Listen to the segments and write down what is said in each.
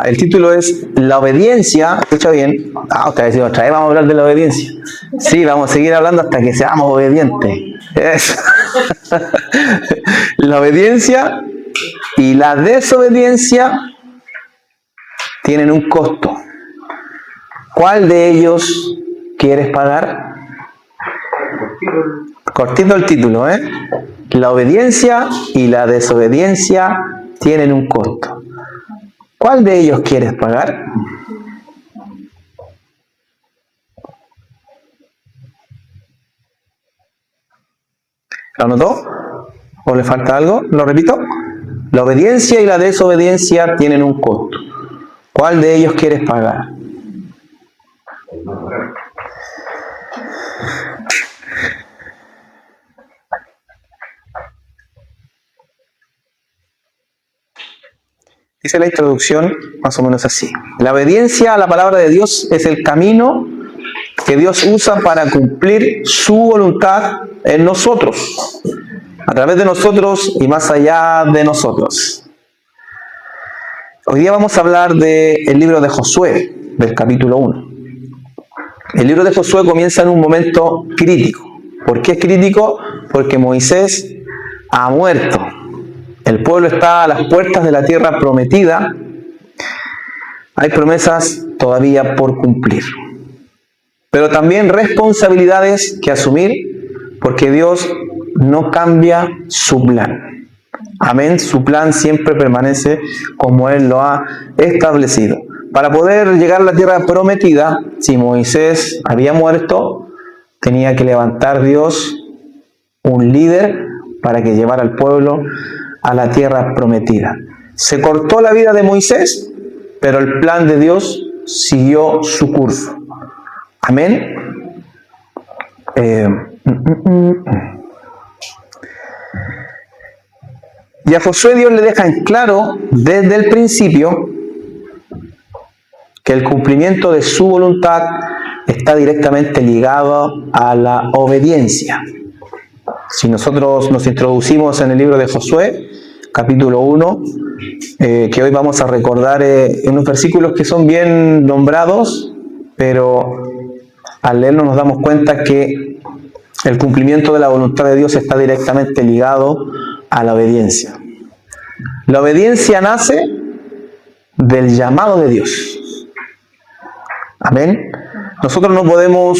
El título es La obediencia. Escucha bien. Ustedes dicen, otra vez vamos a hablar de la obediencia. Sí, vamos a seguir hablando hasta que seamos obedientes. La obediencia y la desobediencia tienen un costo. ¿Cuál de ellos quieres pagar? Cortito el título, ¿eh? La obediencia y la desobediencia tienen un costo. ¿Cuál de ellos quieres pagar? ¿Lo anotó? ¿O le falta algo? ¿Lo repito? La obediencia y la desobediencia tienen un costo. ¿Cuál de ellos quieres pagar? Dice la introducción más o menos así. La obediencia a la palabra de Dios es el camino que Dios usa para cumplir su voluntad en nosotros, a través de nosotros y más allá de nosotros. Hoy día vamos a hablar del libro de Josué, del capítulo 1. El libro de Josué comienza en un momento crítico. ¿Por qué es crítico? Porque Moisés ha muerto. El pueblo está a las puertas de la tierra prometida. Hay promesas todavía por cumplir. Pero también responsabilidades que asumir, porque Dios no cambia su plan. Amén. Su plan siempre permanece como Él lo ha establecido. Para poder llegar a la tierra prometida, si Moisés había muerto, tenía que levantar Dios un líder para que llevara al pueblo a la tierra prometida. Se cortó la vida de Moisés, pero el plan de Dios siguió su curso. Amén. Y a Josué Dios le deja en claro desde el principio que el cumplimiento de su voluntad está directamente ligado a la obediencia. Si nosotros nos introducimos en el libro de Josué, capítulo 1, que hoy vamos a recordar unos versículos que son bien nombrados, pero al leerlo nos damos cuenta que el cumplimiento de la voluntad de Dios está directamente ligado a la obediencia. La obediencia nace del llamado de Dios. Amén. Nosotros no podemos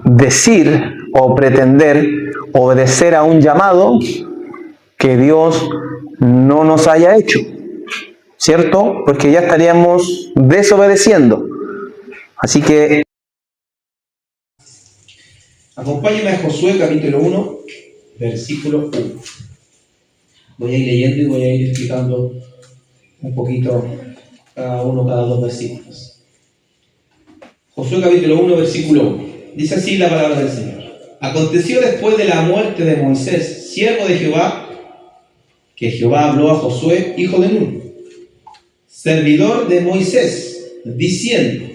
decir o pretender obedecer a un llamado que Dios no nos haya hecho, ¿cierto? Porque ya estaríamos desobedeciendo. Así que acompáñenme a Josué capítulo 1, versículo 1. Voy a ir leyendo y voy a ir explicando un poquito cada dos versículos. Josué capítulo 1, versículo 1. Dice así la palabra del Señor. Aconteció después de la muerte de Moisés, siervo de Jehová, que Jehová habló a Josué, hijo de Nun, servidor de Moisés, diciendo: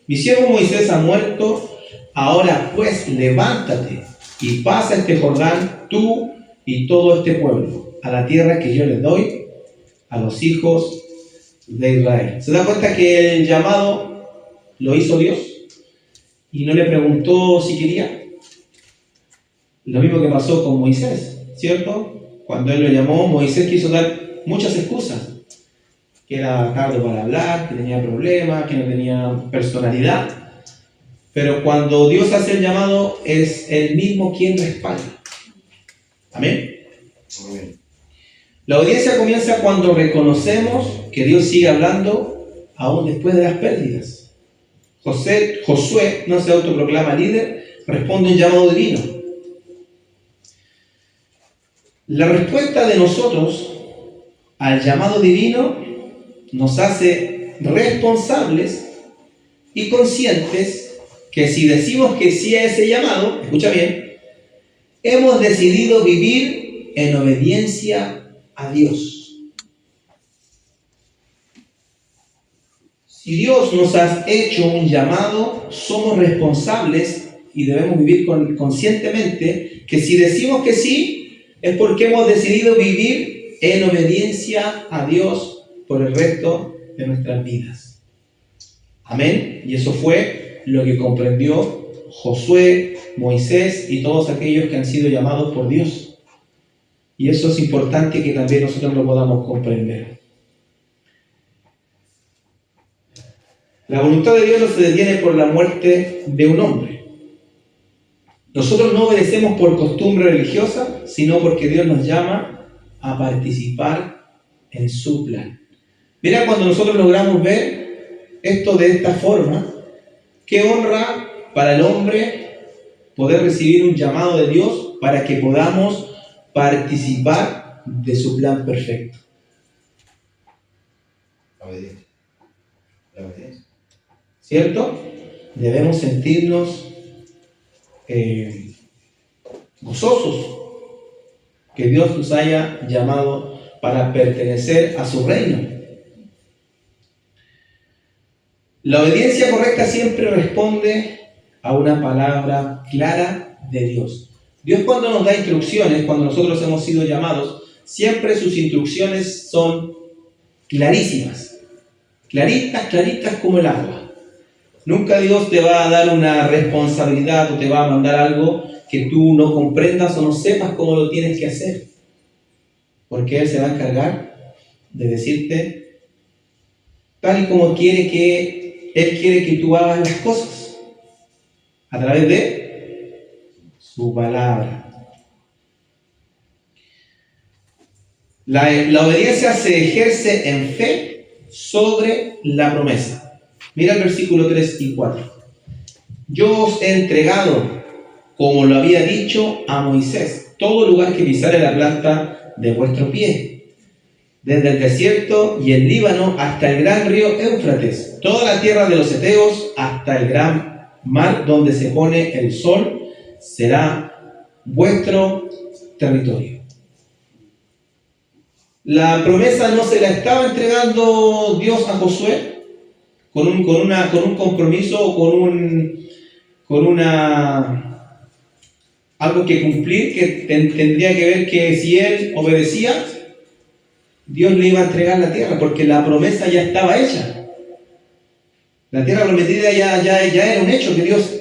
mi siervo Moisés ha muerto, ahora pues levántate y pasa este Jordán, tú y todo este pueblo, a la tierra que yo les doy a los hijos de Israel. ¿Se da cuenta que el llamado lo hizo Dios? Y no le preguntó si quería. Lo mismo que pasó con Moisés, ¿cierto? Cuando él lo llamó, Moisés quiso dar muchas excusas. Que era tardo para hablar, que tenía problemas, que no tenía personalidad. Pero cuando Dios hace el llamado, es Él mismo quien respalda. ¿Amén? Amén. La obediencia comienza cuando reconocemos que Dios sigue hablando aún después de las pérdidas. Josué no se autoproclama líder, responde un llamado divino. La respuesta de nosotros al llamado divino nos hace responsables y conscientes que si decimos que sí a ese llamado, escucha bien, hemos decidido vivir en obediencia a Dios. Si Dios nos ha hecho un llamado, somos responsables y debemos vivir conscientemente que si decimos que sí, es porque hemos decidido vivir en obediencia a Dios, por el resto de nuestras vidas. Amén. Y eso fue lo que comprendió Josué, Moisés y todos aquellos que han sido llamados por Dios. Y eso es importante que también nosotros lo podamos comprender. La voluntad de Dios no se detiene por la muerte de un hombre. Nosotros no obedecemos por costumbre religiosa, sino porque Dios nos llama a participar en su plan. Mira, cuando nosotros logramos ver esto de esta forma, qué honra para el hombre poder recibir un llamado de Dios para que podamos participar de su plan perfecto. La obediencia. La obediencia. ¿Cierto? Debemos sentirnos gozosos que Dios nos haya llamado para pertenecer a su reino. La obediencia correcta siempre responde a una palabra clara de Dios. Dios, cuando nos da instrucciones, cuando nosotros hemos sido llamados, siempre sus instrucciones son clarísimas, claritas como el agua. Nunca Dios te va a dar una responsabilidad o te va a mandar algo que tú no comprendas o no sepas cómo lo tienes que hacer. Porque Él se va a encargar de decirte tal y como Él quiere que tú hagas las cosas. A través de su palabra. La obediencia se ejerce en fe sobre la promesa. Mira el versículo 3 y 4. Yo os he entregado, como lo había dicho a Moisés, todo lugar que pisare la planta de vuestro pie, desde el desierto y el Líbano hasta el gran río Éufrates, toda la tierra de los heteos hasta el gran mar donde se pone el sol, será vuestro territorio. La promesa no se la estaba entregando Dios a Josué con un compromiso o algo que cumplir, que tendría que ver que si él obedecía, Dios le iba a entregar la tierra, porque la promesa ya estaba hecha. La tierra prometida ya era un hecho, que Dios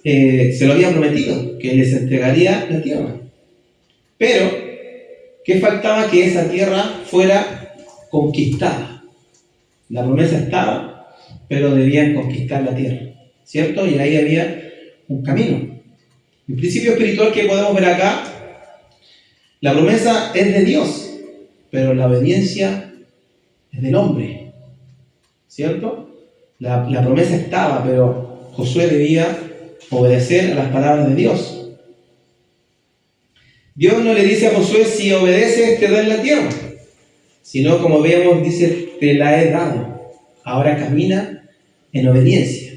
se lo había prometido, que les entregaría la tierra. Pero, ¿qué faltaba? Que esa tierra fuera conquistada. La promesa estaba, pero debían conquistar la tierra, ¿cierto? Y ahí había un camino. El principio espiritual que podemos ver acá, la promesa es de Dios, pero la obediencia es del hombre, ¿cierto? La promesa estaba, pero Josué debía obedecer a las palabras de Dios. Dios no le dice a Josué, si obedeces te doy la tierra, sino como vemos, dice, te la he dado. Ahora camina en obediencia.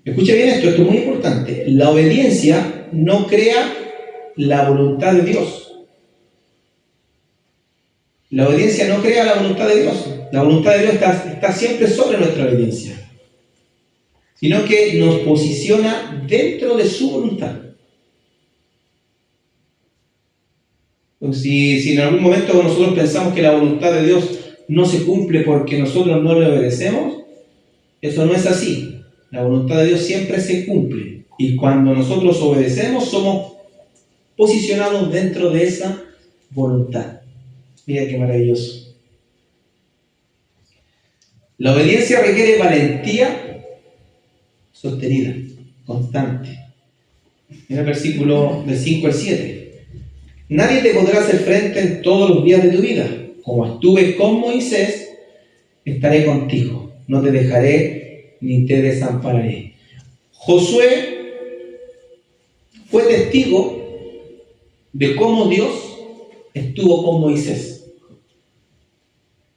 Escucha bien esto es muy importante. La obediencia no crea la voluntad de Dios. La obediencia no crea la voluntad de Dios. La voluntad de Dios está siempre sobre nuestra obediencia, sino que nos posiciona dentro de su voluntad. Si en algún momento nosotros pensamos que la voluntad de Dios no se cumple porque nosotros no le obedecemos, eso no es así. La voluntad de Dios siempre se cumple. Y cuando nosotros obedecemos, somos posicionados dentro de esa voluntad. Mira qué maravilloso. La obediencia requiere valentía sostenida, constante. Mira el versículo del 5 al 7. Nadie te podrá hacer frente en todos los días de tu vida. Como estuve con Moisés, estaré contigo. No te dejaré ni te desampararé. Josué fue testigo de cómo Dios estuvo con Moisés.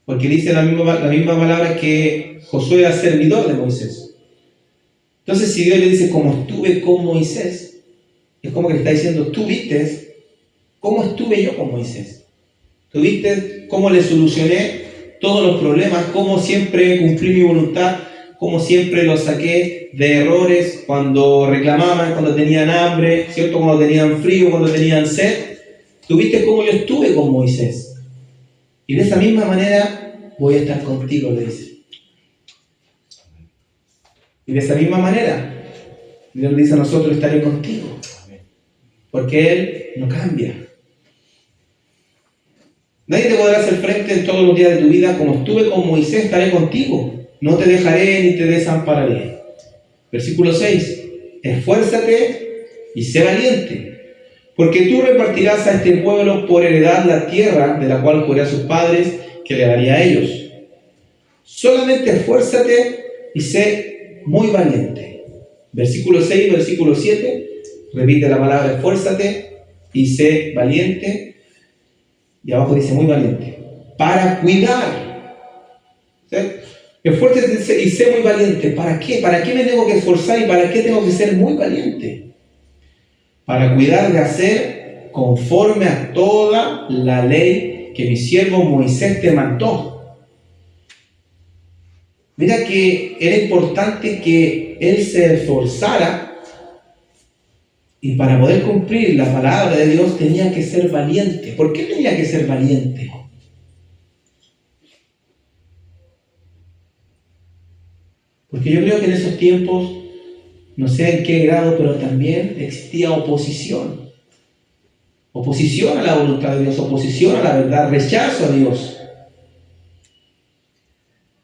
Porque dice la misma palabra que Josué era servidor de Moisés. Entonces, si Dios le dice, como estuve con Moisés, es como que le está diciendo, tú viste cómo estuve yo con Moisés. Tú viste cómo le solucioné todos los problemas, cómo siempre cumplí mi voluntad, cómo siempre los saqué de errores cuando reclamaban, cuando tenían hambre, ¿cierto? Cuando tenían frío, cuando tenían sed. Tú viste cómo yo estuve con Moisés. Y de esa misma manera voy a estar contigo, le dice. Y de esa misma manera, Dios le dice a nosotros, estaré contigo. Porque Él no cambia. Nadie te podrá hacer frente en todos los días de tu vida. Como estuve con Moisés, estaré contigo. No te dejaré ni te desampararé. Versículo 6. Esfuérzate y sé valiente, porque tú repartirás a este pueblo por heredad la tierra de la cual juré a sus padres que le daría a ellos. Solamente esfuérzate y sé muy valiente. Versículo 6, versículo 7. Repite la palabra esfuérzate y sé valiente. Y abajo dice muy valiente. Para cuidar. ¿Sí? Esfuérzate y sé muy valiente. ¿Para qué? ¿Para qué me tengo que esforzar y para qué tengo que ser muy valiente? Para cuidar de hacer conforme a toda la ley que mi siervo Moisés te mandó. Mira que era importante que él se esforzara, y para poder cumplir la palabra de Dios tenía que ser valiente. ¿Por qué tenía que ser valiente? Porque yo creo que en esos tiempos, no sé en qué grado, pero también existía oposición. Oposición a la voluntad de Dios, oposición a la verdad, rechazo a Dios.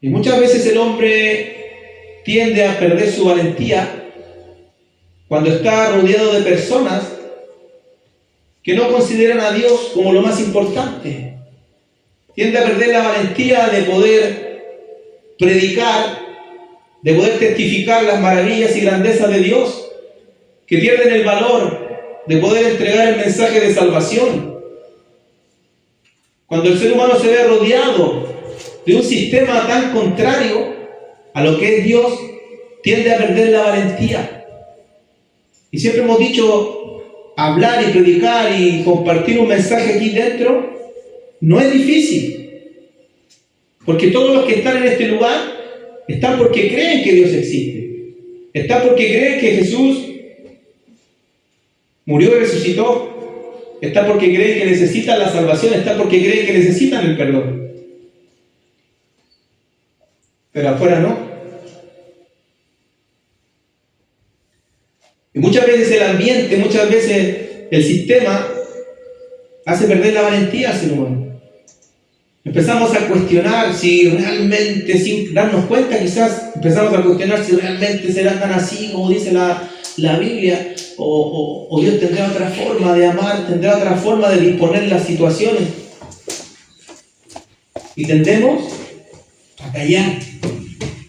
Y muchas veces el hombre tiende a perder su valentía cuando está rodeado de personas que no consideran a Dios como lo más importante. Tiende a perder la valentía de poder predicar, de poder testificar las maravillas y grandezas de Dios, que pierden el valor de poder entregar el mensaje de salvación. Cuando el ser humano se ve rodeado de un sistema tan contrario a lo que es Dios, tiende a perder la valentía. Y siempre hemos dicho, hablar y predicar y compartir un mensaje aquí dentro no es difícil, porque todos los que están en este lugar están porque creen que Dios existe, están porque creen que Jesús murió y resucitó, están porque creen que necesitan la salvación, están porque creen que necesitan el perdón. Pero afuera no. Y muchas veces el ambiente, muchas veces el sistema hace perder la valentía al ser humano. Empezamos a cuestionar si realmente, sin darnos cuenta quizás, empezamos a cuestionar si realmente será tan así como dice la Biblia, o Dios tendrá otra forma de amar, tendrá otra forma de disponer las situaciones. Y tendemos a callar,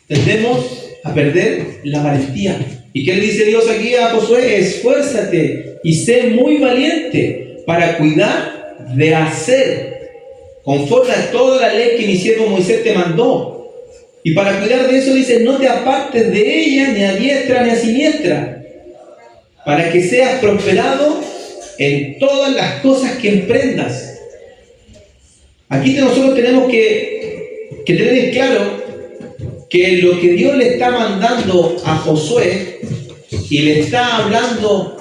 tendemos a perder la valentía. ¿Y qué le dice Dios aquí a Josué? Esfuérzate y sé muy valiente para cuidar de hacer conforme a toda la ley que mi siervo Moisés te mandó. Y para cuidar de eso dice, no te apartes de ella ni a diestra ni a siniestra, para que seas prosperado en todas las cosas que emprendas. Aquí nosotros tenemos que tener en claro que lo que Dios le está mandando a Josué y le está hablando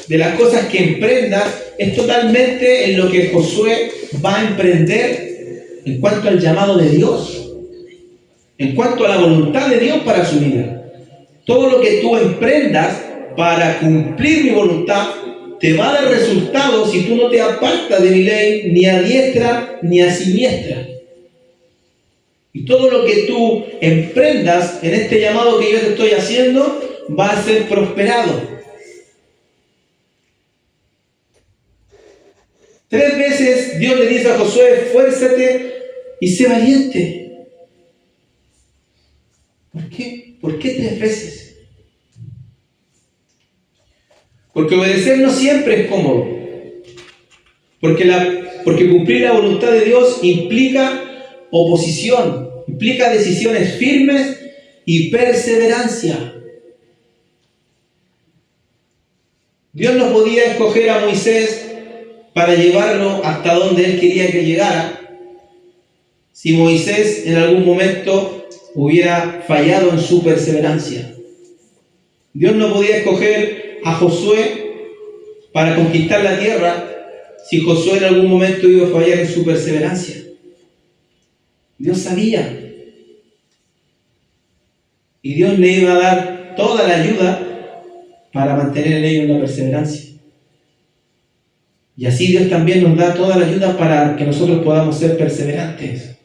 de las cosas que emprenda es totalmente en lo que Josué va a emprender en cuanto al llamado de Dios, en cuanto a la voluntad de Dios para su vida. Todo lo que tú emprendas para cumplir mi voluntad te va a dar resultados si tú no te apartas de mi ley ni a diestra ni a siniestra. Y todo lo que tú emprendas en este llamado que yo te estoy haciendo va a ser prosperado. 3 veces Dios le dice a Josué, esfuérzate y sé valiente. ¿Por qué? ¿Por qué 3 veces? Porque obedecer no siempre es cómodo. Porque cumplir la voluntad de Dios implica oposición, implica decisiones firmes y perseverancia. Dios no podía escoger a Moisés para llevarlo hasta donde Él quería que llegara si Moisés en algún momento hubiera fallado en su perseverancia. Dios no podía escoger a Josué para conquistar la tierra si Josué en algún momento iba a fallar en su perseverancia. Dios sabía. Y Dios le iba a dar toda la ayuda para mantener en ellos la perseverancia. Y así Dios también nos da toda la ayuda para que nosotros podamos ser perseverantes,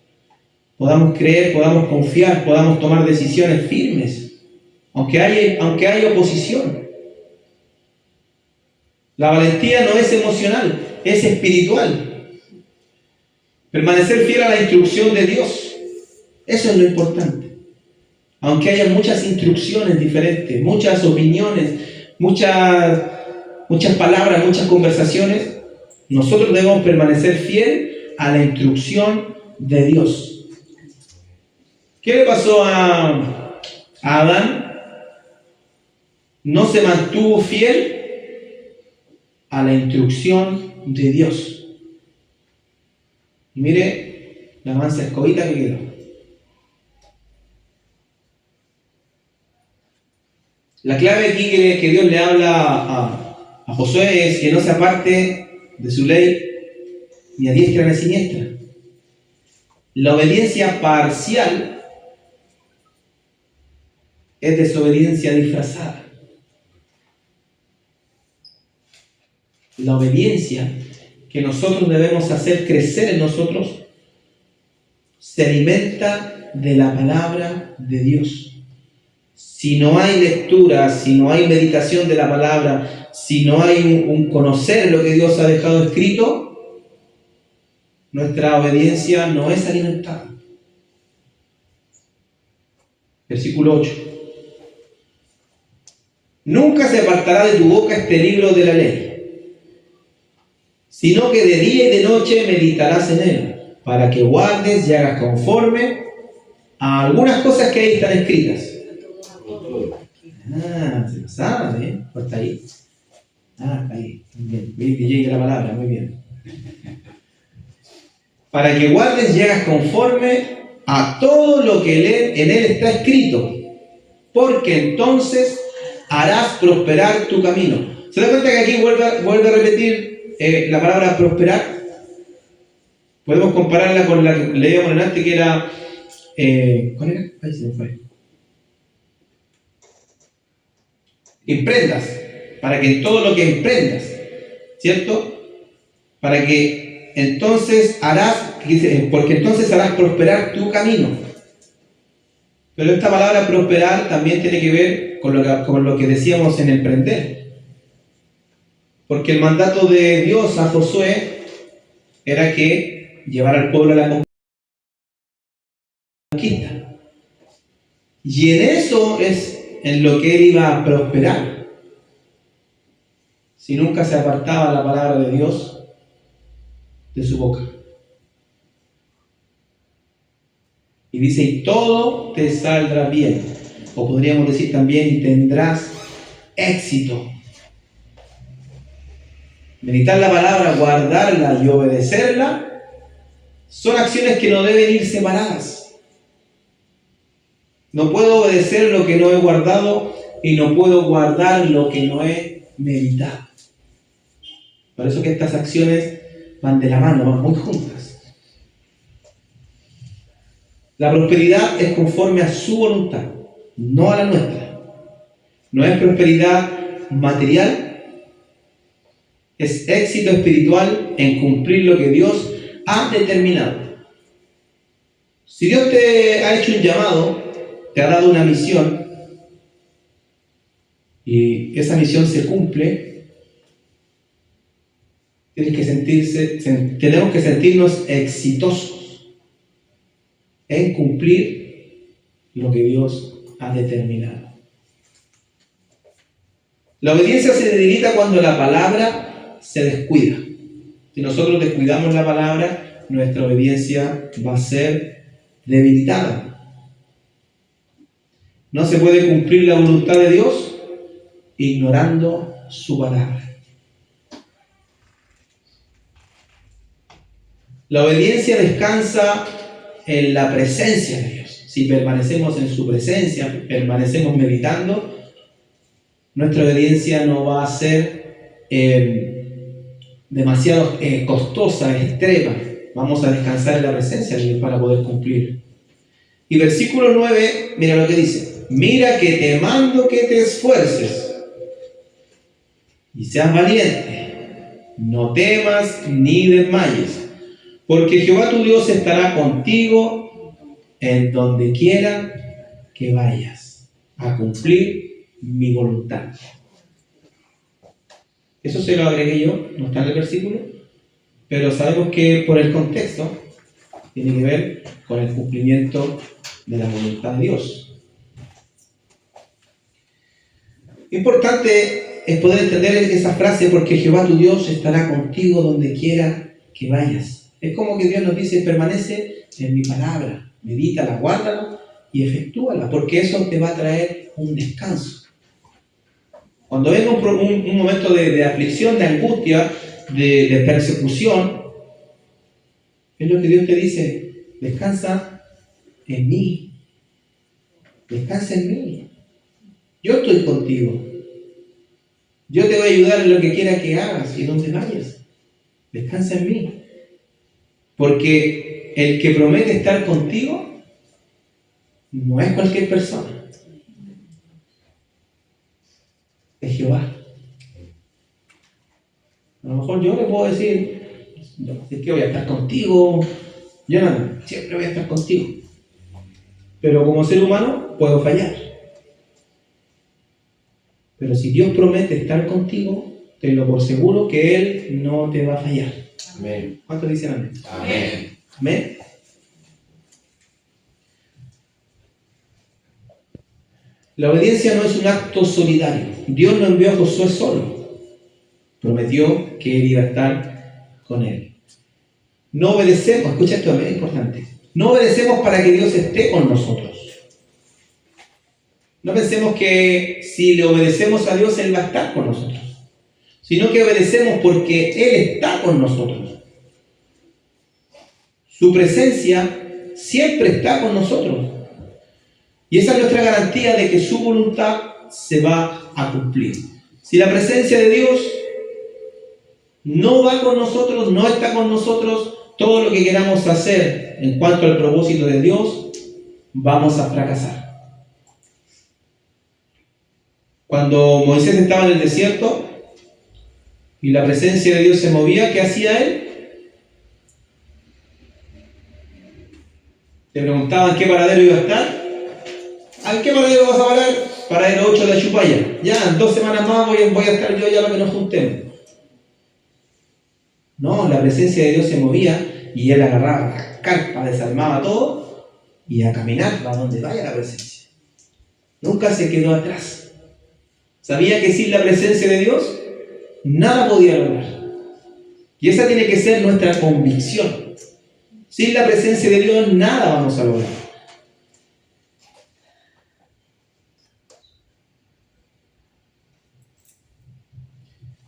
podamos creer, podamos confiar, podamos tomar decisiones firmes, aunque haya oposición. La valentía no es emocional, es espiritual. Permanecer fiel a la instrucción de Dios, eso es lo importante. Aunque haya muchas instrucciones diferentes, muchas opiniones, muchas palabras, muchas conversaciones, nosotros debemos permanecer fiel a la instrucción de Dios. ¿Qué le pasó a Adán? No se mantuvo fiel a la instrucción de Dios. Y mire la mansa escobita que quedó. La clave aquí que Dios le habla a Josué es que no se aparte de su ley ni a diestra ni a siniestra. La obediencia parcial es desobediencia disfrazada. La obediencia que nosotros debemos hacer crecer en nosotros se alimenta de la palabra de Dios. Si no hay lectura, si no hay meditación de la palabra, si no hay un conocer lo que Dios ha dejado escrito, nuestra obediencia no es alimentada. Versículo 8. Nunca se apartará de tu boca este libro de la ley, sino que de día y de noche meditarás en él, para que guardes y hagas conforme a algunas cosas que ahí están escritas. Se lo sabe, ¿eh? ¿Por está ahí? Está ahí. Muy bien. Mire que llegue la palabra, muy bien. Para que guardes y hagas conforme a todo lo que en él está escrito, porque entonces harás prosperar tu camino. ¿Se da cuenta que aquí vuelve a repetir la palabra prosperar? Podemos compararla con la que leíamos antes, que era... ¿cuál era? Ahí se me fue. Emprendas, para que en todo lo que emprendas, ¿cierto? Para que entonces porque entonces harás prosperar tu camino. Pero esta palabra prosperar también tiene que ver con lo que decíamos en emprender. Porque el mandato de Dios a Josué era que llevara al pueblo a la conquista. Y en eso es en lo que él iba a prosperar. Si nunca se apartaba la palabra de Dios de su boca. Y dice, y todo te saldrá bien. O podríamos decir también, y tendrás éxito. Meditar la palabra, guardarla y obedecerla son acciones que no deben ir separadas. No puedo obedecer lo que no he guardado y no puedo guardar lo que no he meditado. Por eso que estas acciones van de la mano, van muy juntas. La prosperidad es conforme a su voluntad, no a la nuestra. No es prosperidad material, es éxito espiritual en cumplir lo que Dios ha determinado. Si Dios te ha hecho un llamado, te ha dado una misión y esa misión se cumple, tenemos que sentirnos exitosos en cumplir lo que Dios ha determinado. La obediencia se debilita cuando la palabra se descuida. Si nosotros descuidamos la palabra, nuestra obediencia va a ser debilitada. No se puede cumplir la voluntad de Dios ignorando su palabra. La obediencia descansa en la presencia de Dios. Si permanecemos en su presencia, permanecemos meditando, nuestra obediencia no va a ser demasiado costosa, extrema. Vamos a descansar en la presencia de Dios para poder cumplir. Y versículo 9, mira lo que dice. Mira que te mando que te esfuerces y seas valiente. No temas ni desmayes, porque Jehová tu Dios estará contigo en donde quiera que vayas a cumplir mi voluntad. Eso se lo agregué yo, no está en el versículo, pero sabemos que por el contexto tiene que ver con el cumplimiento de la voluntad de Dios. Importante es poder entender esa frase, porque Jehová tu Dios estará contigo donde quiera que vayas. Es como que Dios nos dice, permanece en mi palabra, medítala, guárdala y efectúala, porque eso te va a traer un descanso. Cuando venga un momento de aflicción, de angustia, de persecución, es lo que Dios te dice, descansa en mí, descansa en mí. Yo estoy contigo. Yo te voy a ayudar en lo que quiera que hagas y donde vayas. Descansa en mí. Porque el que promete estar contigo no es cualquier persona. Es Jehová. A lo mejor yo le puedo decir, es que voy a estar contigo. Yo no, siempre voy a estar contigo. Pero como ser humano puedo fallar. Pero si Dios promete estar contigo, tenlo por seguro que Él no te va a fallar. Amén. ¿Cuántos dicen amén? Amén. Amén. La obediencia no es un acto solidario. Dios no envió a Josué solo. Prometió que Él iba a estar con él. No obedecemos, escucha esto, es importante. No obedecemos para que Dios esté con nosotros. No pensemos que si le obedecemos a Dios, Él va a estar con nosotros. Sino que obedecemos porque Él está con nosotros. Su presencia siempre está con nosotros. Y esa es nuestra garantía de que su voluntad se va a cumplir. Si la presencia de Dios no va con nosotros, no está con nosotros, todo lo que queramos hacer en cuanto al propósito de Dios, vamos a fracasar. Cuando Moisés estaba en el desierto y la presencia de Dios se movía, ¿qué hacía él? Le preguntaban qué paradero iba a estar. ¿A qué paradero vas a parar? Paradero 8 de Achupaya. Ya, en 2 semanas más voy a estar yo, ya lo que nos juntemos. No, la presencia de Dios se movía y él agarraba la carpa, desarmaba todo y a caminar a donde vaya la presencia. Nunca se quedó atrás. Sabía que sin la presencia de Dios nada podía lograr. Y esa tiene que ser nuestra convicción. Sin la presencia de Dios nada vamos a lograr.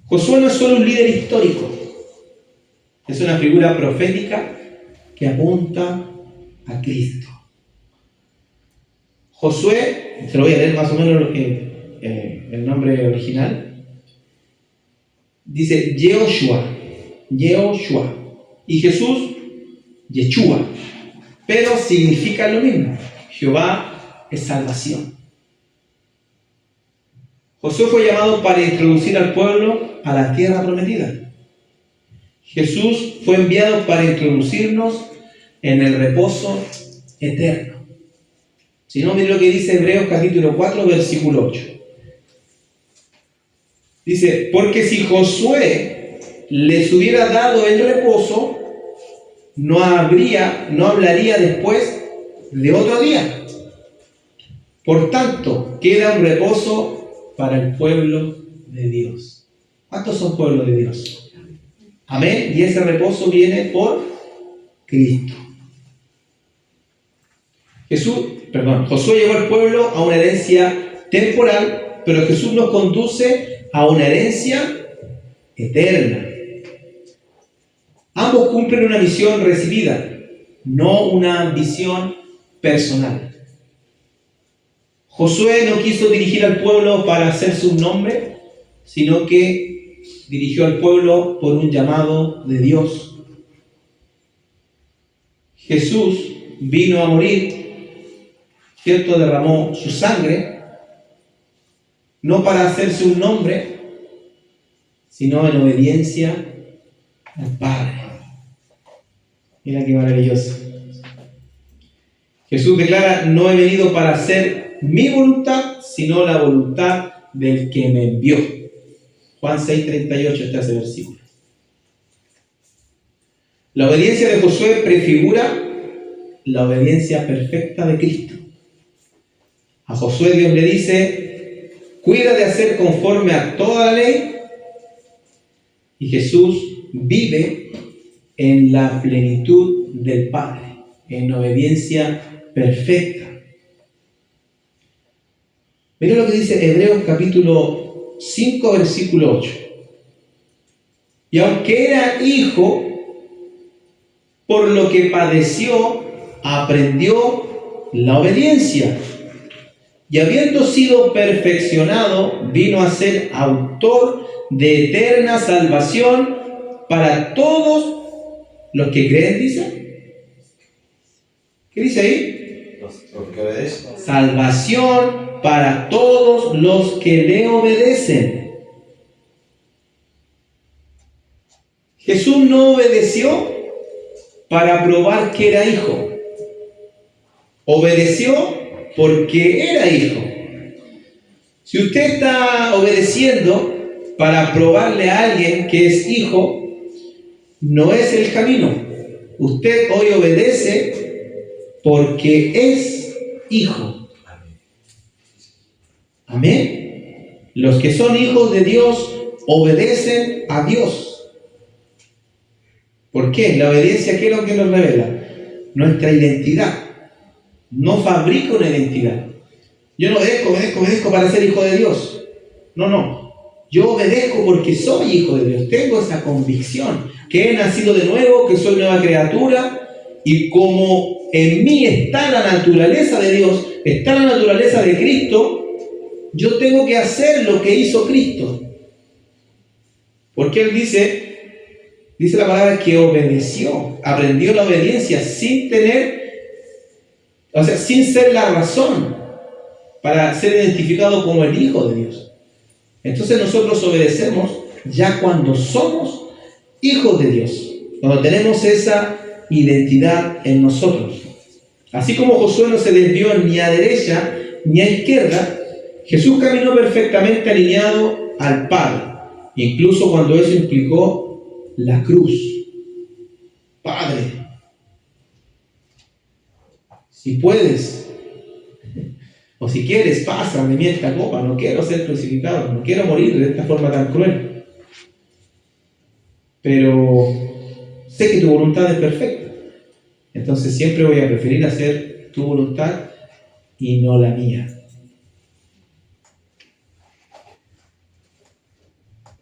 Josué no es solo un líder histórico, es una figura profética que apunta a Cristo. Josué, te lo voy a leer más o menos el nombre original, dice Yehoshua, y Jesús, Yeshua, pero significa lo mismo. Jehová es salvación. Josué fue llamado para introducir al pueblo a la tierra prometida. Jesús fue enviado para introducirnos en el reposo eterno. Si no, miren lo que dice Hebreos capítulo 4, versículo 8. Dice, porque si Josué les hubiera dado el reposo, no hablaría después de otro día. Por tanto, queda un reposo para el pueblo de Dios. ¿Cuántos son pueblos de Dios? Amén. Y ese reposo viene por Cristo. Josué llevó al pueblo a una herencia temporal, pero Jesús nos conduce a una herencia eterna. Ambos cumplen una misión recibida, no una visión personal. Josué no quiso dirigir al pueblo para hacerse un nombre, sino que dirigió al pueblo por un llamado de Dios. Jesús vino a morir, ¿cierto? Derramó su sangre, no para hacerse un nombre, sino en obediencia al Padre. Mira qué maravilloso. Jesús declara: no he venido para hacer mi voluntad, sino la voluntad del que me envió. Juan 6:38 está ese versículo. La obediencia de Josué prefigura la obediencia perfecta de Cristo. A Josué Dios le dice: cuida de hacer conforme a toda la ley. Y Jesús vive en la plenitud del Padre, en obediencia perfecta. Mira lo que dice Hebreos capítulo 5, versículo 8. Y aunque era hijo, por lo que padeció, aprendió la obediencia. Y habiendo sido perfeccionado, vino a ser autor de eterna salvación para todos los que creen, dice. ¿Qué dice ahí? Los que obedecen. Salvación para todos los que le obedecen. Jesús no obedeció para probar que era hijo. Obedeció porque era hijo. Si usted está obedeciendo para probarle a alguien que es hijo, no es el camino. Usted hoy obedece porque es hijo. Amén. Los que son hijos de Dios obedecen a Dios. ¿Por qué? La obediencia, ¿qué es lo que nos revela? Nuestra identidad. No fabrica una identidad. Yo no obedezco para ser hijo de Dios. No. Yo obedezco porque soy hijo de Dios. Tengo esa convicción que he nacido de nuevo, que soy nueva criatura, y como en mí está la naturaleza de Dios, está la naturaleza de Cristo, yo tengo que hacer lo que hizo Cristo. Porque Él dice la palabra que obedeció, aprendió la obediencia sin ser la razón para ser identificado como el Hijo de Dios. Entonces nosotros obedecemos ya cuando somos hijos de Dios, cuando tenemos esa identidad en nosotros. Así como Josué no se desvió ni a derecha ni a izquierda, Jesús caminó perfectamente alineado al Padre, incluso cuando eso implicó la cruz. Padre, si puedes, o si quieres, pásame de mí esta copa. No quiero ser crucificado, no quiero morir de esta forma tan cruel. Pero sé que tu voluntad es perfecta. Entonces siempre voy a preferir hacer tu voluntad y no la mía.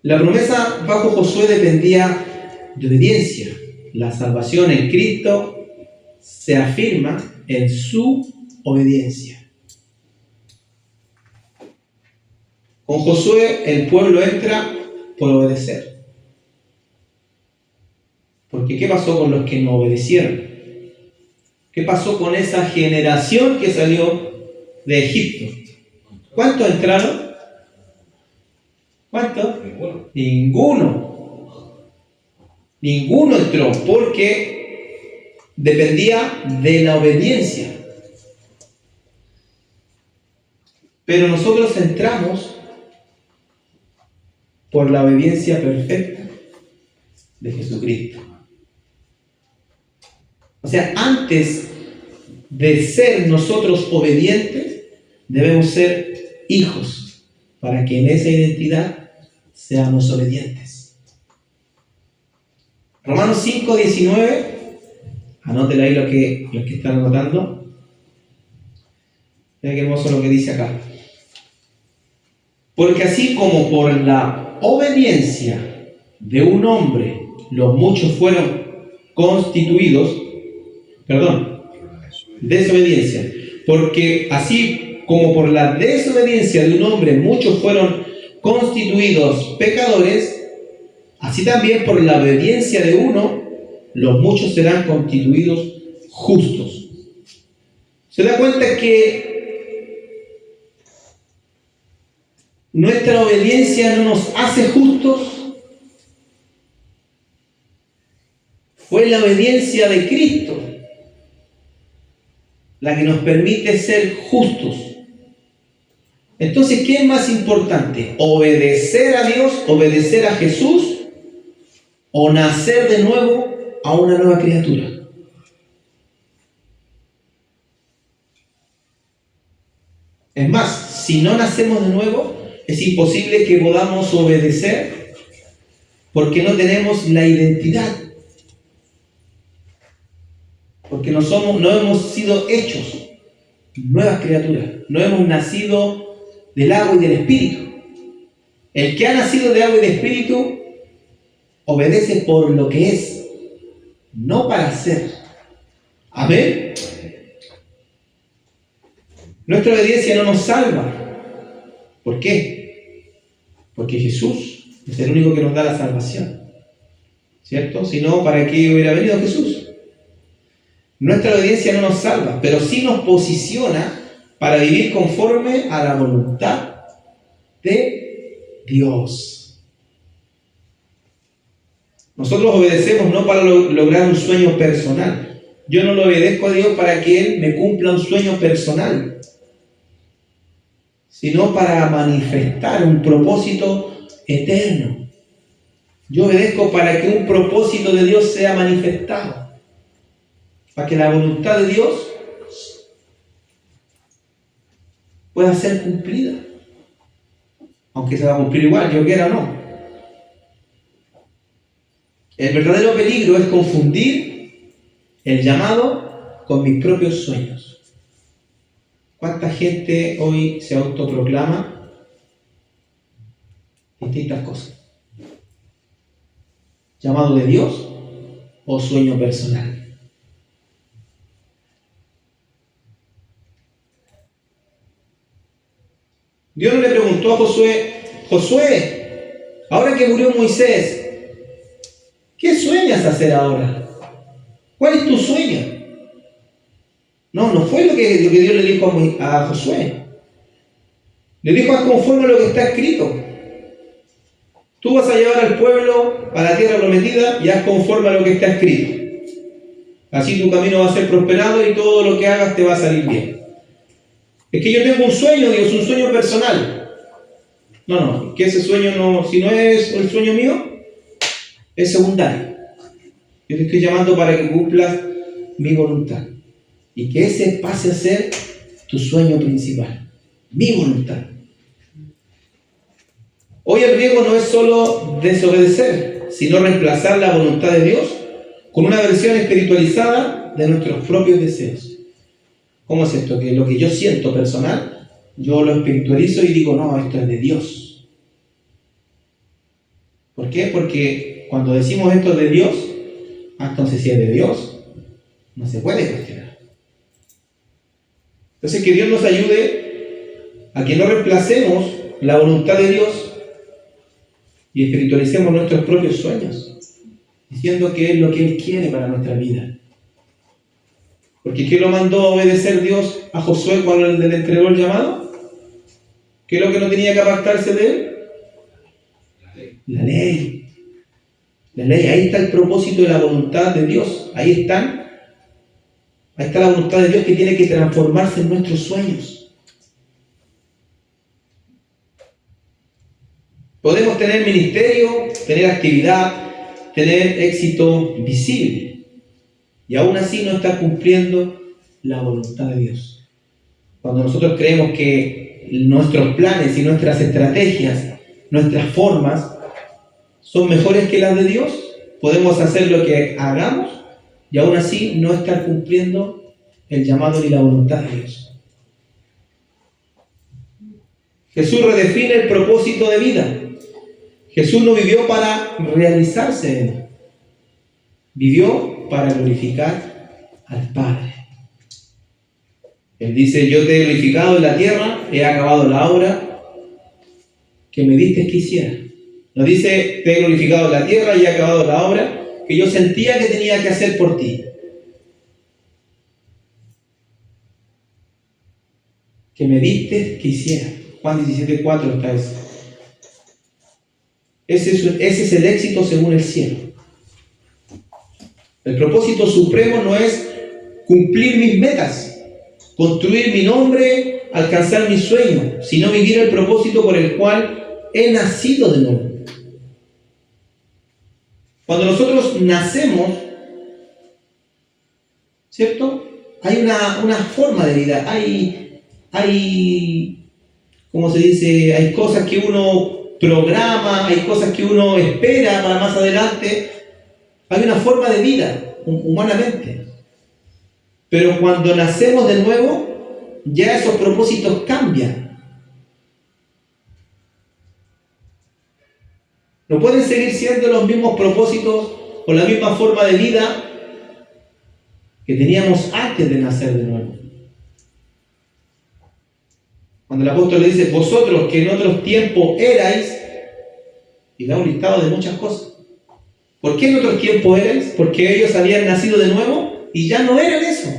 La promesa bajo Josué dependía de obediencia. La salvación en Cristo se afirma en su obediencia. Con Josué el pueblo entra por obedecer. Porque ¿qué pasó con los que no obedecieron? ¿Qué pasó con esa generación que salió de Egipto? ¿Cuántos entraron? ¿Cuántos? Ninguno entró porque dependía de la obediencia. Pero nosotros entramos por la obediencia perfecta de Jesucristo. O sea, antes de ser nosotros obedientes, debemos ser hijos, para que en esa identidad seamos obedientes. Romanos 5:19, anótela ahí los que están anotando. Mira qué hermoso lo que dice acá. Porque así como por la obediencia de un hombre los muchos fueron constituidos, desobediencia. Porque así como por la desobediencia de un hombre muchos fueron constituidos pecadores, Así también por la obediencia de uno, los muchos serán constituidos justos. ¿Se da cuenta que nuestra obediencia no nos hace justos? Fue la obediencia de Cristo la que nos permite ser justos. Entonces, ¿qué es más importante? ¿Obedecer a Dios, obedecer a Jesús, o nacer de nuevo a una nueva criatura? Es más, si no nacemos de nuevo, es imposible que podamos obedecer porque no tenemos la identidad. Porque no hemos sido hechos nuevas criaturas, no hemos nacido del agua y del espíritu. El que ha nacido de agua y de espíritu obedece por lo que es, no para ser. Amén. Nuestra obediencia no nos salva. ¿Por qué? Porque Jesús es el único que nos da la salvación, ¿cierto? Si no, ¿para qué hubiera venido Jesús? Nuestra obediencia no nos salva, pero sí nos posiciona para vivir conforme a la voluntad de Dios. Nosotros obedecemos no para lograr un sueño personal. Yo no le obedezco a Dios para que Él me cumpla un sueño personal, sino para manifestar un propósito eterno. Yo obedezco para que un propósito de Dios sea manifestado. Para que la voluntad de Dios pueda ser cumplida. Aunque se va a cumplir igual, yo quiera o no. El verdadero peligro es confundir el llamado con mis propios sueños. ¿Cuánta gente hoy se autoproclama distintas cosas? ¿Llamado de Dios o sueño personal? Dios no le preguntó a Josué: Josué, ahora que murió Moisés, ¿qué sueñas hacer ahora? ¿Cuál es tu sueño? No fue lo que Dios le dijo a Josué. Le dijo: haz conforme a lo que está escrito. Tú vas a llevar al pueblo a la tierra prometida y haz conforme a lo que está escrito. Así tu camino va a ser prosperado y todo lo que hagas te va a salir bien. Es que yo tengo un sueño, Dios, un sueño personal. No, que ese sueño no, si no es el sueño mío, es secundario. Yo te estoy llamando para que cumplas mi voluntad. Y que ese pase a ser tu sueño principal. Mi voluntad. Hoy el riesgo no es solo desobedecer, sino reemplazar la voluntad de Dios con una versión espiritualizada de nuestros propios deseos. ¿Cómo es esto? Que lo que yo siento personal, yo lo espiritualizo y digo: no, esto es de Dios. ¿Por qué? Porque cuando decimos esto es de Dios, entonces si es de Dios, no se puede cuestionar. Entonces, que Dios nos ayude a que no reemplacemos la voluntad de Dios y espiritualicemos nuestros propios sueños, diciendo que es lo que Él quiere para nuestra vida. Porque ¿qué lo mandó a obedecer Dios a Josué cuando le entregó el llamado? ¿Qué es lo que no tenía que apartarse de él? La ley. La ley, ahí está el propósito de la voluntad de Dios. Ahí está la voluntad de Dios que tiene que transformarse en nuestros sueños. Podemos tener ministerio, tener actividad, tener éxito visible, y aún así no está cumpliendo la voluntad de Dios. Cuando nosotros creemos que nuestros planes y nuestras estrategias, nuestras formas, son mejores que las de Dios, podemos hacer lo que hagamos y aún así no estar cumpliendo el llamado ni la voluntad de Dios. Jesús redefine el propósito de vida. Jesús no vivió para realizarse en él. Vivió para glorificar al Padre. Él dice: yo te he glorificado en la tierra, he acabado la obra que me diste que hiciera. Nos dice, te he glorificado en la tierra y he acabado la obra que yo sentía que tenía que hacer por ti. Que me diste que hiciera. Juan 17:4 está eso. Ese es el éxito según el cielo. El propósito supremo no es cumplir mis metas, construir mi nombre, alcanzar mis sueños, sino vivir el propósito por el cual he nacido de nuevo. Cuando nosotros nacemos, ¿cierto? Hay una forma de vida, hay, ¿cómo se dice? Hay cosas que uno programa, hay cosas que uno espera para más adelante. Hay una forma de vida, humanamente. Pero cuando nacemos de nuevo, ya esos propósitos cambian. No pueden seguir siendo los mismos propósitos o la misma forma de vida que teníamos antes de nacer de nuevo. Cuando el apóstol le dice, vosotros que en otros tiempos erais, y da un listado de muchas cosas. ¿Por qué en otros tiempos erais? Porque ellos habían nacido de nuevo y ya no eran eso.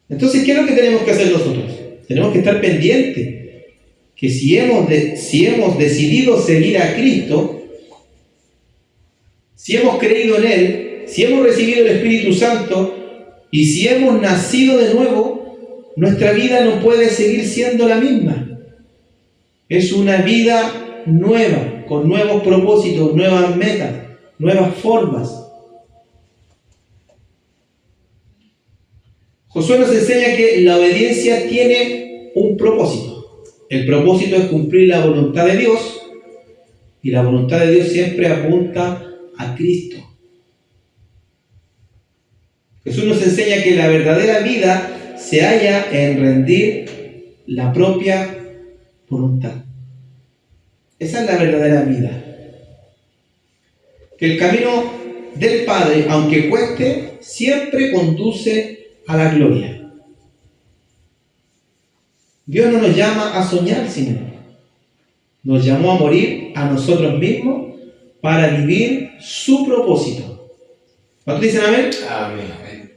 Entonces, ¿qué es lo que tenemos que hacer nosotros? Tenemos que estar pendientes que si hemos decidido seguir a Cristo, si hemos creído en Él, si hemos recibido el Espíritu Santo y si hemos nacido de nuevo, nuestra vida no puede seguir siendo la misma. Es una vida nueva, con nuevos propósitos, nuevas metas, nuevas formas. Josué nos enseña que la obediencia tiene un propósito. El propósito es cumplir la voluntad de Dios, y la voluntad de Dios siempre apunta a Cristo. Jesús nos enseña que la verdadera vida se halla en rendir la propia voluntad. Esa es la verdadera vida. Que el camino del Padre, aunque cueste, siempre conduce a la gloria. Dios no nos llama a soñar, sino nos llamó a morir a nosotros mismos para vivir su propósito. ¿Cuántos dicen amén? Amén.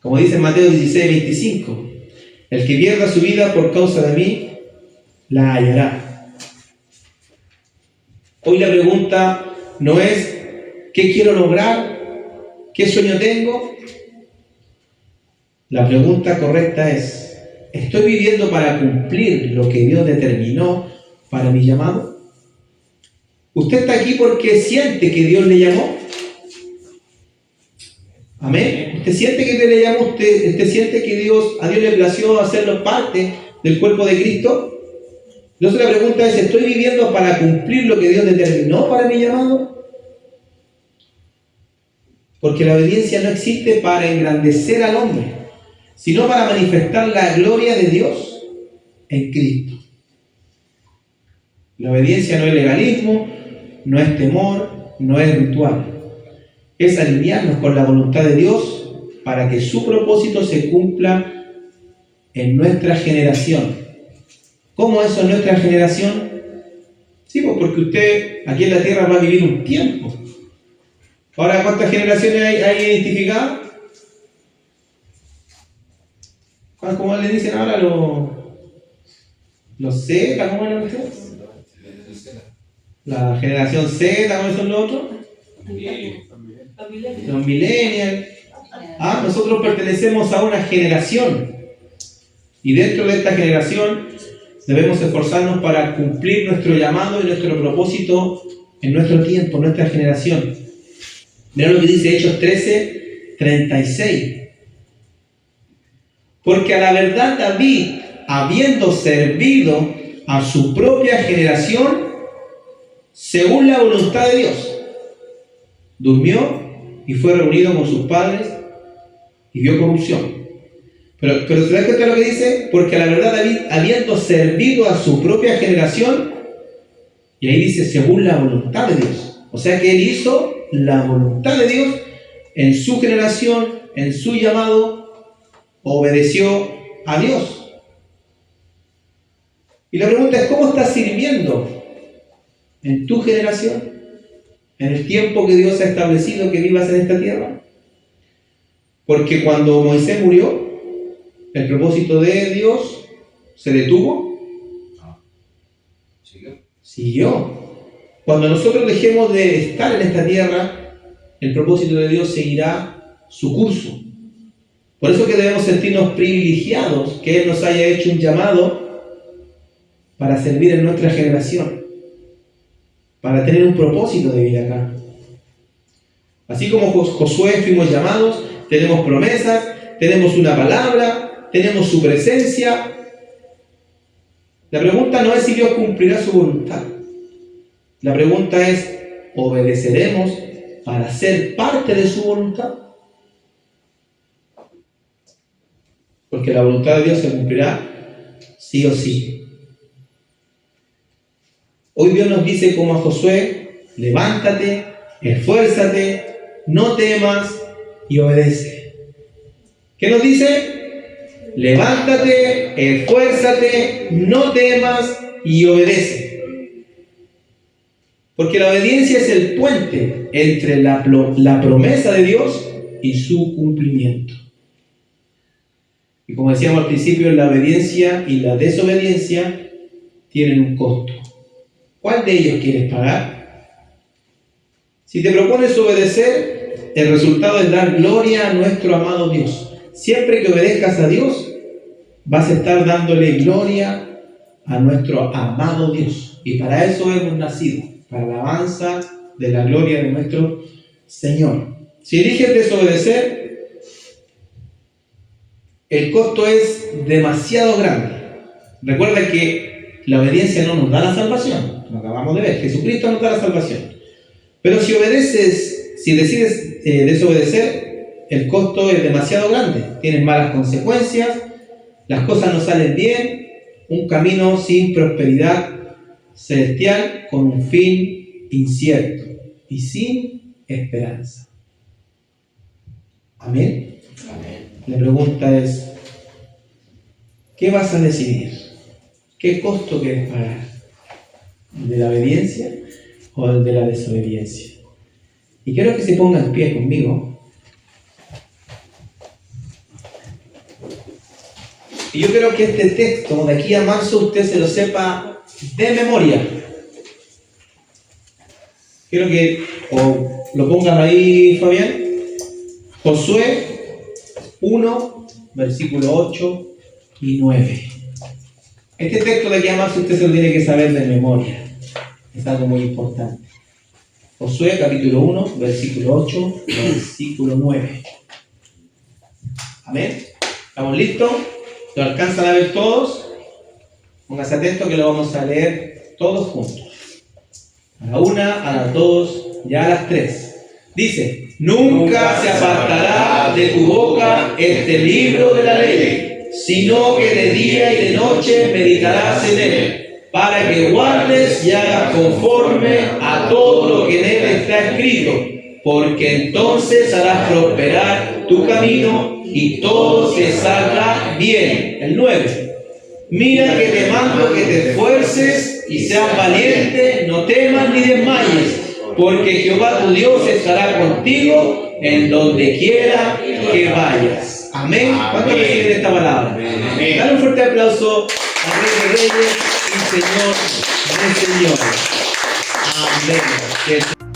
Como dice en Mateo 16:25, el que pierda su vida por causa de mí, la hallará. Hoy la pregunta no es ¿qué quiero lograr? ¿Qué sueño tengo? La pregunta correcta es ¿estoy viviendo para cumplir lo que Dios determinó para mi llamado? ¿Usted está aquí porque siente que Dios le llamó? ¿Amén? ¿Usted siente que Dios le llamó? ¿Usted siente que a Dios le plació hacerlo parte del cuerpo de Cristo? Entonces la pregunta es, ¿estoy viviendo para cumplir lo que Dios determinó para mi llamado? Porque la obediencia no existe para engrandecer al hombre, sino para manifestar la gloria de Dios en Cristo. La obediencia no es legalismo, no es temor, no es ritual. Es alinearnos con la voluntad de Dios para que su propósito se cumpla en nuestra generación. ¿Cómo eso en nuestra generación? Sí, pues porque usted aquí en la tierra va a vivir un tiempo. Ahora, ¿cuántas generaciones hay identificadas? ¿Cómo le dicen ahora los Z? ¿Cómo eran ustedes? La generación Z, ¿cómo son los otros? Los millennials. Nosotros pertenecemos a una generación. Y dentro de esta generación debemos esforzarnos para cumplir nuestro llamado y nuestro propósito en nuestro tiempo, en nuestra generación. Mira lo que dice Hechos 13:36. Porque a la verdad David, habiendo servido a su propia generación, según la voluntad de Dios, durmió y fue reunido con sus padres y vio corrupción. Pero ¿se da cuenta de lo que dice? Porque a la verdad David, habiendo servido a su propia generación, y ahí dice según la voluntad de Dios. O sea que él hizo la voluntad de Dios en su generación, en su llamado, obedeció a Dios. Y la pregunta es, ¿cómo estás sirviendo en tu generación, en el tiempo que Dios ha establecido que vivas en esta tierra? Porque cuando Moisés murió, el propósito de Dios se detuvo. Siguió. Cuando nosotros dejemos de estar en esta tierra, el propósito de Dios seguirá su curso. Por eso que debemos sentirnos privilegiados que Él nos haya hecho un llamado para servir en nuestra generación, para tener un propósito de vida acá. Así como Josué fuimos llamados, tenemos promesas, tenemos una palabra, tenemos su presencia. La pregunta no es si Dios cumplirá su voluntad. La pregunta es, ¿obedeceremos para ser parte de su voluntad? Porque la voluntad de Dios se cumplirá sí o sí. Hoy Dios nos dice como a Josué, levántate, esfuérzate, no temas y obedece. ¿Qué nos dice? Levántate, esfuérzate, no temas y obedece. Porque la obediencia es el puente entre la promesa de Dios y su cumplimiento. Y como decíamos al principio, la obediencia y la desobediencia tienen un costo. ¿Cuál de ellos quieres pagar? Si te propones obedecer, el resultado es dar gloria a nuestro amado Dios. Siempre que obedezcas a Dios, vas a estar dándole gloria a nuestro amado Dios. Y para eso hemos nacido, para la alabanza de la gloria de nuestro Señor. Si eliges desobedecer, el costo es demasiado grande. Recuerda que la obediencia no nos da la salvación. Lo acabamos de ver. Jesucristo nos da la salvación. Pero si decides desobedecer, el costo es demasiado grande. Tienes malas consecuencias, las cosas no salen bien, un camino sin prosperidad celestial con un fin incierto y sin esperanza. ¿Amén? Amén. La pregunta es, ¿qué vas a decidir? ¿Qué costo quieres pagar? ¿El de la obediencia o el de la desobediencia? Y quiero que se ponga en pie conmigo. Y yo quiero que este texto, de aquí a marzo, usted se lo sepa de memoria. Quiero que lo pongas ahí, Fabián. Josué 1, versículo 8 y 9. Este texto de aquí a marzo usted se lo tiene que saber de memoria. Es algo muy importante. Josué capítulo 1, versículo 8, versículo 9. Amén. ¿Estamos listos? ¿Lo alcanzan a ver todos? Pónganse atentos que lo vamos a leer todos juntos. A la una, a las dos y a las tres. Dice, nunca se apartará de tu boca este libro de la ley, sino que de día y de noche meditarás en él, para que guardes y hagas conforme a todo lo que en él está escrito, porque entonces harás prosperar tu camino y todo te saldrá bien. El 9. Mira que te mando que te esfuerces y seas valiente, no temas ni desmayes, porque Jehová tu Dios estará contigo en donde quiera que vayas. Amén. ¿Cuántos reciben esta palabra? Amén. Dale un fuerte aplauso al Rey de Reyes y Señor de Señores. Amén.